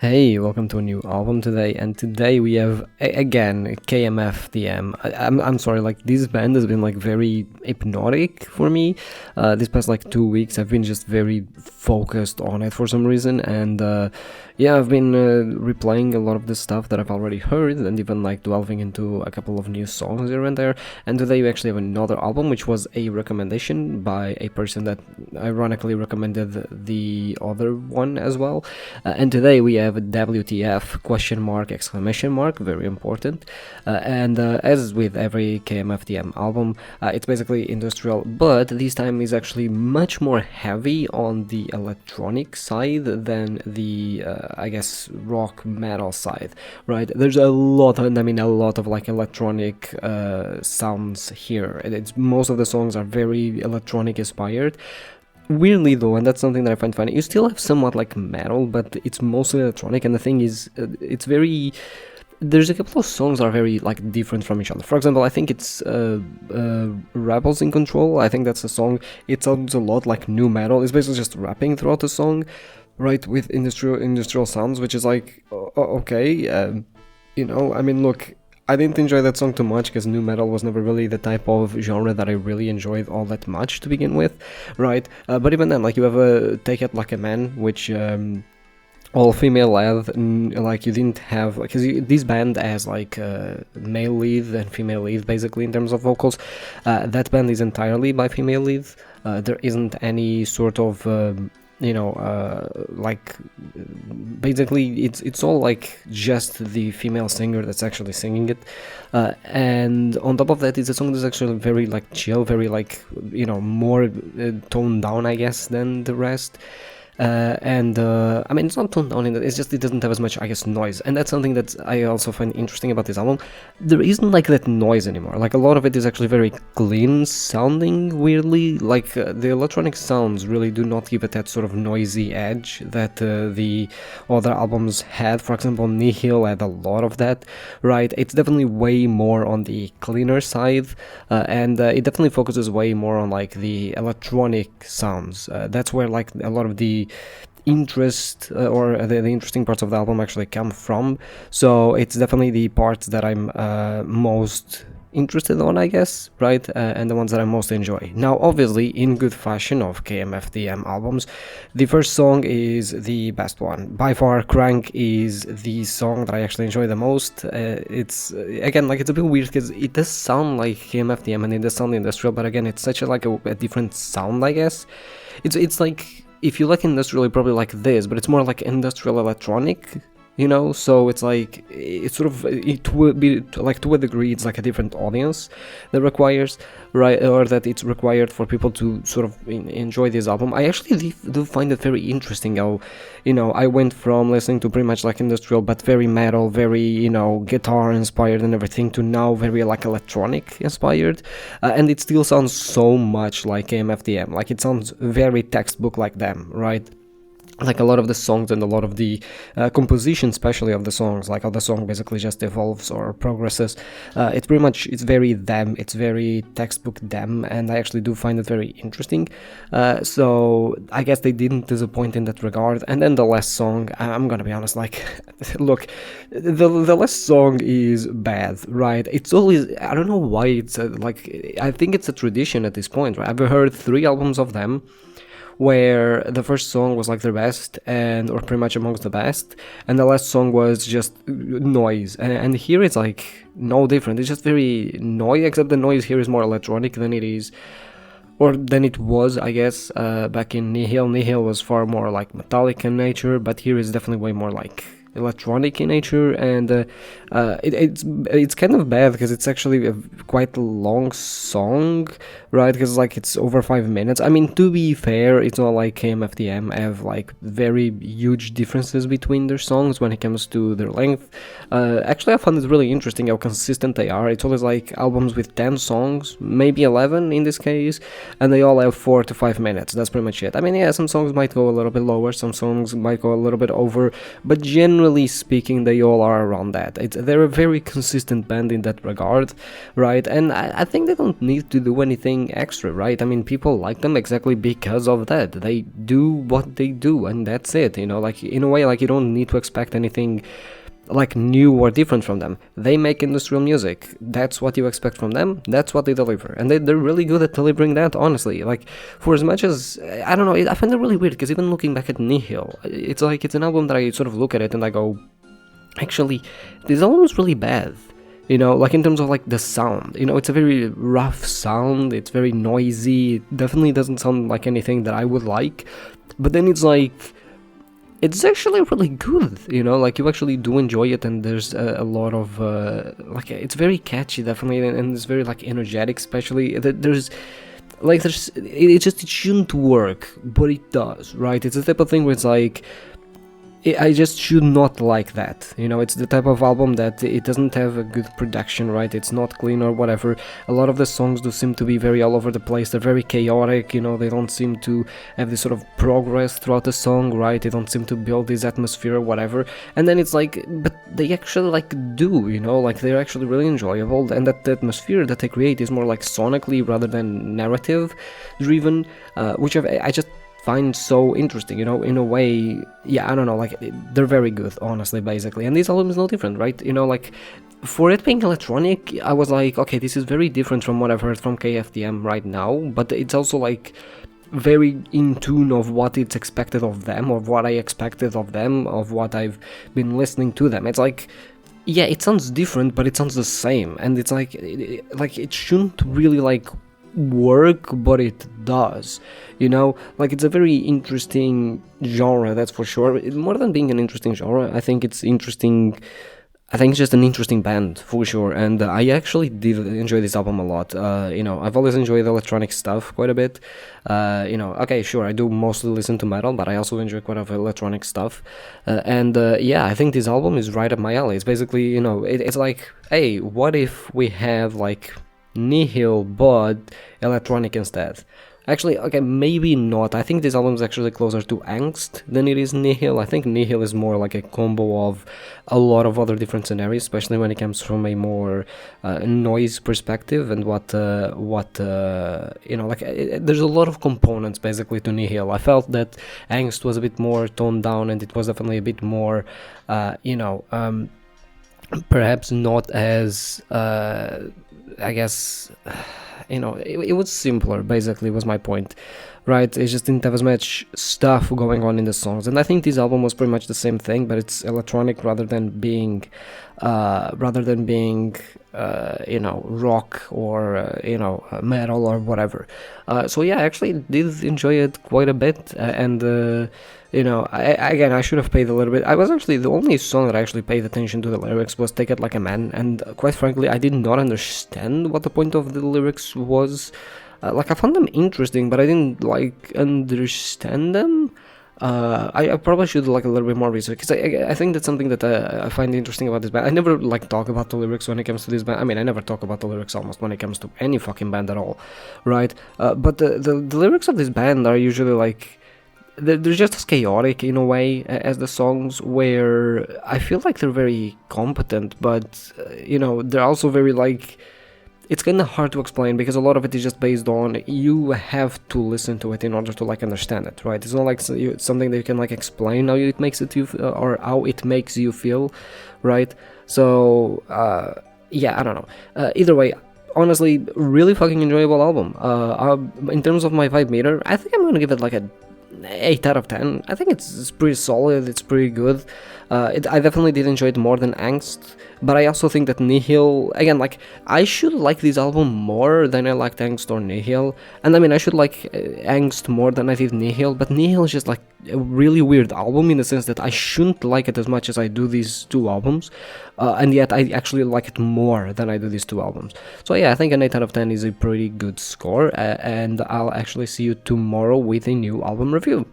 Hey, welcome to a new album today, and today we have again KMFDM. I'm sorry, like this band has been like very hypnotic for me. This past like 2 weeks, I've been just very focused on it for some reason, and yeah, I've been replaying a lot of the stuff that I've already heard, and even like delving into a couple of new songs here and there. And today we actually have another album, which was a recommendation by a person that ironically recommended the other one as well. And today we have WTF question mark exclamation mark, very important. And as with every KMFDM album, it's basically industrial, but this time is actually much more heavy on the electronic side than the I guess rock metal side, right? There's a lot of like electronic sounds here. It's most of the songs are very electronic inspired. Weirdly though, and that's something that I find funny, you still have somewhat like metal, but it's mostly electronic, and the thing is, it's very... There's a couple of songs that are very like different from each other. For example, I think it's Rebels in Control. I think that's a song. It sounds a lot like new metal. It's basically just rapping throughout the song, right, with industrial sounds, which is like, okay, I mean, look, I didn't enjoy that song too much because new metal was never really the type of genre that I really enjoyed all that much to begin with, right? But even then, like, you have a Take It Like a Man, which all female led, like you didn't have, because this band has like male lead and female lead basically in terms of vocals. That band is entirely by female lead. There isn't any sort of like basically it's all like just the female singer that's actually singing it, and on top of that, it's a song that's actually very like chill, very like more toned down, I guess, than the rest. I mean, it's not toned down in that, it's just it doesn't have as much, I guess, noise, and that's something that I also find interesting about this album. There isn't like that noise anymore. Like a lot of it is actually very clean sounding, weirdly. Like the electronic sounds really do not give it that sort of noisy edge that the other albums had. For example, Nihil had a lot of that, right? It's definitely way more on the cleaner side, and it definitely focuses way more on like the electronic sounds. That's where like a lot of the interest or the interesting parts of the album actually come from. So it's definitely the parts that I'm most interested on, I guess, right? And the ones that I most enjoy. Now, obviously, in good fashion of KMFDM albums, the first song is the best one. By far, Crank is the song that I actually enjoy the most. It's, again, like, it's a bit weird because it does sound like KMFDM and it does sound industrial, but again, it's such a different sound, I guess. It's like, if you like industrial, you probably like this, but it's more like industrial electronic, so it's like, it's sort of, it would be like, to a degree, it's like a different audience that requires, right, or that it's required for people to sort of enjoy this album. I actually do find it very interesting how, I went from listening to pretty much like industrial, but very metal, very, guitar inspired and everything, to now very like electronic inspired, and it still sounds so much like KMFDM. Like, it sounds very textbook like them, right? Like a lot of the songs and a lot of the composition, especially of the songs, like how the song basically just evolves or progresses. It's pretty much, it's very them, it's very textbook them, and I actually do find it very interesting. So I guess they didn't disappoint in that regard. And then the last song, I'm gonna be honest, like, look, the last song is bad, right? It's always, I don't know why it's like, I think it's a tradition at this point, right? I've heard 3 albums of them where the first song was like their best, or pretty much amongst the best, and the last song was just noise, and here it's like no different. It's just very noisy, except the noise here is more electronic than it is, or than it was, I guess, back in Nihil. Nihil was far more like metallic in nature, but here is definitely way more like electronic in nature, and it's kind of bad because it's actually a quite long song, right? Because like it's over 5 minutes. I mean, to be fair, it's not like KMFDM have like very huge differences between their songs when it comes to their length. Actually, I found it really interesting how consistent they are. It's always like albums with 10 songs, maybe 11 in this case, and they all have 4 to 5 minutes. That's pretty much it. I mean, yeah, some songs might go a little bit lower, some songs might go a little bit over, but generally generally speaking, they all are around that. They're a very consistent band in that regard, right? And I think they don't need to do anything extra, right? I mean, people like them exactly because of that. They do what they do, and that's it, you know, like, in a way, like, you don't need to expect anything like new or different from them. They make industrial music. That's what you expect from them. That's what they deliver, and they're really good at delivering that. Honestly, like, for as much as I don't know, I find it really weird because even looking back at Nihil, it's like it's an album that I sort of look at it and I go, actually, this album is really bad. You know, like in terms of like the sound, you know, it's a very rough sound. It's very noisy. It definitely doesn't sound like anything that I would like. But then it's like, it's actually really good, you know, like you actually do enjoy it, and there's a lot of like, it's very catchy, definitely, and it's very like energetic, especially there's it shouldn't work, but it does, right? It's the type of thing where it's like, I just should not like that, you know. It's the type of album that it doesn't have a good production, right? It's not clean or whatever. A lot of the songs do seem to be very all over the place. They're very chaotic, you know. They don't seem to have this sort of progress throughout the song, right? They don't seem to build this atmosphere or whatever. And then it's like, but they actually like do, you know, like they're actually really enjoyable, and that the atmosphere that they create is more like sonically rather than narrative driven, which I just find so interesting, you know, in a way. Yeah, I don't know, like, they're very good, honestly, basically, and this album is no different, right? You know, like, for it being electronic, I was like, okay, this is very different from what I've heard from KFDM right now, but it's also like very in tune of what it's expected of them, of what I expected of them, of what I've been listening to them. It's like, yeah, it sounds different, but it sounds the same, and it's like it shouldn't really like work, but it does, you know. Like, it's a very interesting genre, that's for sure. More than being an interesting genre, I think it's interesting. I think it's just an interesting band, for sure, and I actually did enjoy this album a lot. You know, I've always enjoyed electronic stuff quite a bit. You know, okay, sure, I do mostly listen to metal, but I also enjoy quite a bit of electronic stuff. And yeah, I think this album is right up my alley. It's basically, you know, it's like, hey, what if we have, like, Nihil but electronic instead? Actually, okay, maybe not. I think this album is actually closer to Angst than it is Nihil. I think Nihil is more like a combo of a lot of other different scenarios, especially when it comes from a more noise perspective, and what you know, like, there's a lot of components basically to Nihil. I felt that Angst was a bit more toned down, and it was definitely a bit more you know, perhaps not as I guess, you know, it was simpler, basically, was my point, right? It just didn't have as much stuff going on in the songs, and I think this album was pretty much the same thing, but it's electronic rather than being you know, rock or you know, metal or whatever. So yeah, I actually did enjoy it quite a bit, and you know, again, I should have paid a little bit. I was actually, the only song that I actually paid attention to the lyrics was Take It Like a Man, and quite frankly, I did not understand what the point of the lyrics was. Like, I found them interesting, but I didn't, like, understand them. I probably should do, like, a little bit more research, because I think that's something that I find interesting about this band. I never, like, talk about the lyrics when it comes to this band. I mean, I never talk about the lyrics almost when it comes to any fucking band at all, right? But the lyrics of this band are usually, like, they're just as chaotic in a way as the songs, where I feel like they're very competent, but you know, they're also very, like, it's kind of hard to explain, because a lot of it is just based on, you have to listen to it in order to, like, understand it, right? It's not like something that you can, like, explain how it makes it or how it makes you feel, right? So yeah, I don't know. Either way, honestly, really fucking enjoyable album. In terms of my vibe meter, I think I'm gonna give it like a 8 out of 10. I think it's pretty solid, it's pretty good. I definitely did enjoy it more than Angst, but I also think that Nihil, again, like, I should like this album more than I liked Angst or Nihil, and I mean, I should like Angst more than I did Nihil, but Nihil is just like a really weird album in the sense that I shouldn't like it as much as I do these two albums, and yet I actually like it more than I do these two albums. So yeah, I think an 8 out of 10 is a pretty good score, and I'll actually see you tomorrow with a new album review.